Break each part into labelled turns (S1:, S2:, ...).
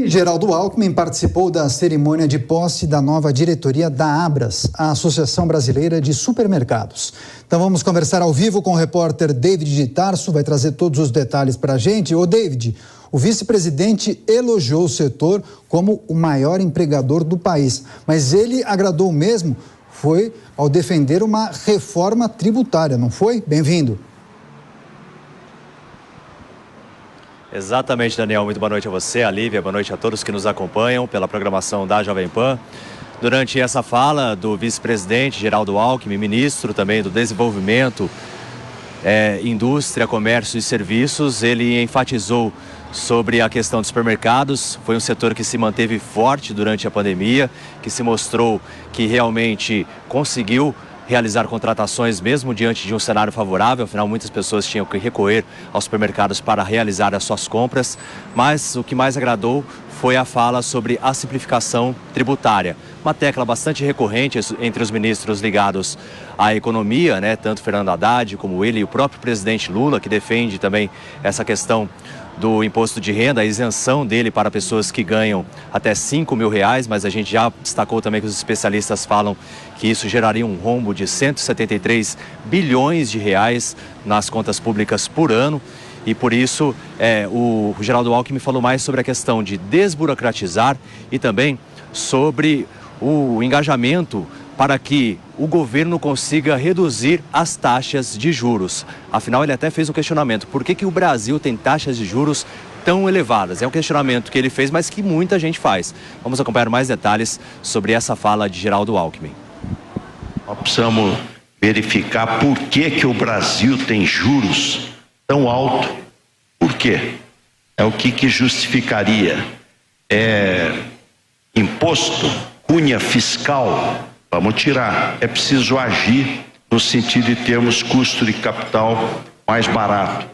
S1: Geraldo Alckmin participou da cerimônia de posse da nova diretoria da Abras, a Associação Brasileira de Supermercados. Então vamos conversar ao vivo com o repórter David de Tarso, vai trazer todos os detalhes para a gente. Ô David, o vice-presidente elogiou o setor como o maior empregador do país, mas ele agradou mesmo foi ao defender uma reforma tributária, não foi? Bem-vindo.
S2: Exatamente, Daniel. Muito boa noite a você, a Lívia, boa noite a todos que nos acompanham pela programação da Jovem Pan. Durante essa fala do vice-presidente Geraldo Alckmin, ministro também do Desenvolvimento, Indústria, Comércio e Serviços, ele enfatizou sobre a questão dos supermercados. Foi um setor que se manteve forte durante a pandemia, que se mostrou que realmente conseguiu realizar contratações mesmo diante de um cenário favorável. Afinal, muitas pessoas tinham que recorrer aos supermercados para realizar as suas compras, mas o que mais agradou foi a fala sobre a simplificação tributária, uma tecla bastante recorrente entre os ministros ligados à economia, tanto Fernando Haddad como ele e o próprio presidente Lula, que defende também essa questão do imposto de renda, a isenção dele para pessoas que ganham até R$5 mil, mas a gente já destacou também que os especialistas falam que isso geraria um rombo de 173 bilhões de reais nas contas públicas por ano. E por isso o Geraldo Alckmin falou mais sobre a questão de desburocratizar e também sobre o engajamento para que o governo consiga reduzir as taxas de juros. Afinal, ele até fez um questionamento: por que o Brasil tem taxas de juros tão elevadas? É um questionamento que ele fez, mas que muita gente faz. Vamos acompanhar mais detalhes sobre essa fala de Geraldo Alckmin.
S3: Nós precisamos verificar por que o Brasil tem juros tão altos. Por quê? O que justificaria? Imposto, cunha fiscal. Vamos tirar. É preciso agir no sentido de termos custo de capital mais barato.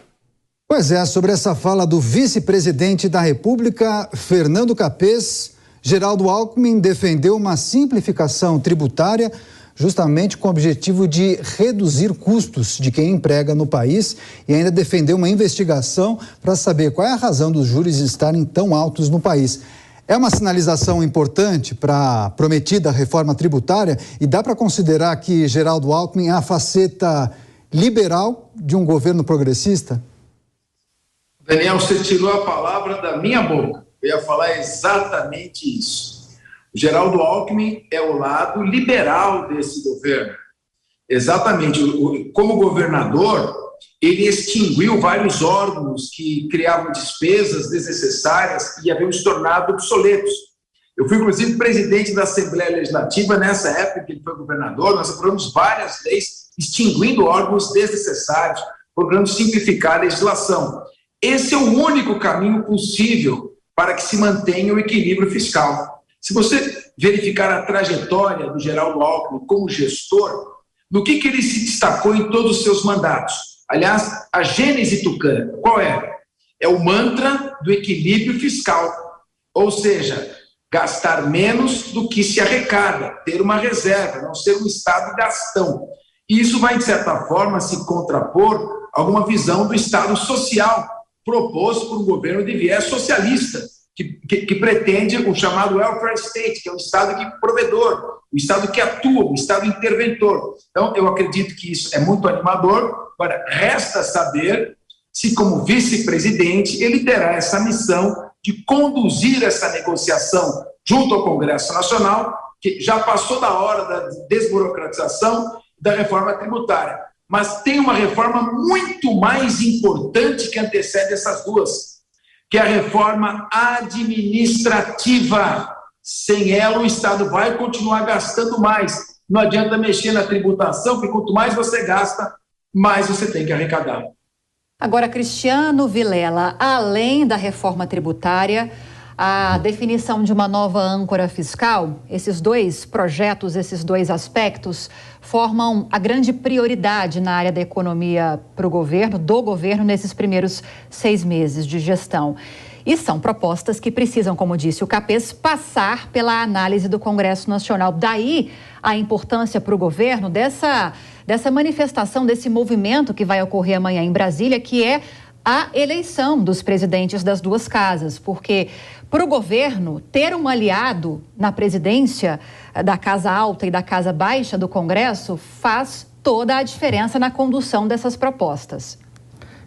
S1: Pois é, sobre essa fala do vice-presidente da República, Fernando Capês, Geraldo Alckmin defendeu uma simplificação tributária justamente com o objetivo de reduzir custos de quem emprega no país e ainda defendeu uma investigação para saber qual é a razão dos juros estarem tão altos no país. É uma sinalização importante para a prometida reforma tributária e dá para considerar que Geraldo Alckmin é a faceta liberal de um governo progressista?
S4: Daniel, você tirou a palavra da minha boca. Eu ia falar exatamente isso. O Geraldo Alckmin é o lado liberal desse governo. Exatamente. Como governador, ele extinguiu vários órgãos que criavam despesas desnecessárias e haviam se tornado obsoletos. Eu fui, inclusive, presidente da Assembleia Legislativa nessa época que ele foi governador. Nós aprovamos várias leis extinguindo órgãos desnecessários, procurando simplificar a legislação. Esse é o único caminho possível para que se mantenha o equilíbrio fiscal. Se você verificar a trajetória do Geraldo Alckmin como gestor, no que ele se destacou em todos os seus mandatos? Aliás, a gênese tucana, qual é? É o mantra do equilíbrio fiscal, ou seja, gastar menos do que se arrecada, ter uma reserva, não ser um Estado gastão. E isso vai, de certa forma, se contrapor a alguma visão do Estado social proposto por um governo de viés socialista, que pretende o chamado welfare state, que é um Estado provedor, um Estado que atua, um Estado interventor. Então, eu acredito que isso é muito animador. Agora, resta saber se, como vice-presidente, ele terá essa missão de conduzir essa negociação junto ao Congresso Nacional, que já passou da hora da desburocratização da reforma tributária. Mas tem uma reforma muito mais importante que antecede essas duas, que é a reforma administrativa. Sem ela, o Estado vai continuar gastando mais. Não adianta mexer na tributação, porque quanto mais você gasta, mais você tem que arrecadar.
S5: Agora, Cristiano Vilela, além da reforma tributária, a definição de uma nova âncora fiscal, esses dois projetos, esses dois aspectos, formam a grande prioridade na área da economia para o governo, do governo, nesses primeiros 6 meses de gestão. E são propostas que precisam, como disse o Capês, passar pela análise do Congresso Nacional. Daí a importância para o governo dessa manifestação, desse movimento que vai ocorrer amanhã em Brasília, que é a eleição dos presidentes das duas casas, porque para o governo ter um aliado na presidência da Casa Alta e da Casa Baixa do Congresso faz toda a diferença na condução dessas propostas.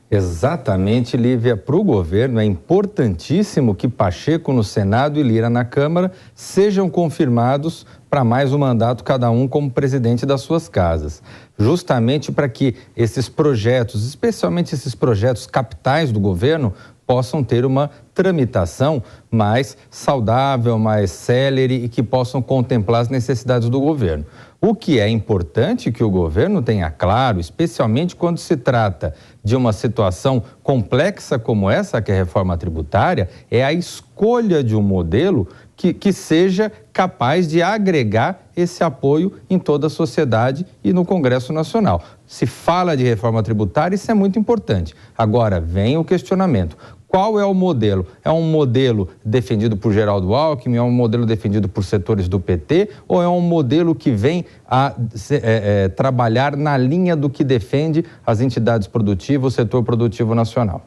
S6: Exatamente, Lívia. Para o governo é importantíssimo que Pacheco no Senado e Lira na Câmara sejam confirmados para mais um mandato, cada um como presidente das suas casas. Justamente para que esses projetos, especialmente esses projetos capitais do governo, possam ter uma tramitação mais saudável, mais célere e que possam contemplar as necessidades do governo. O que é importante que o governo tenha claro, especialmente quando se trata de uma situação complexa como essa, que é a reforma tributária, é a escolha de um modelo que seja capaz de agregar esse apoio em toda a sociedade e no Congresso Nacional. Se fala de reforma tributária, isso é muito importante. Agora, vem o questionamento. Qual é o modelo? É um modelo defendido por Geraldo Alckmin? É um modelo defendido por setores do PT? Ou é um modelo que vem a trabalhar na linha do que defende as entidades produtivas, o setor produtivo nacional?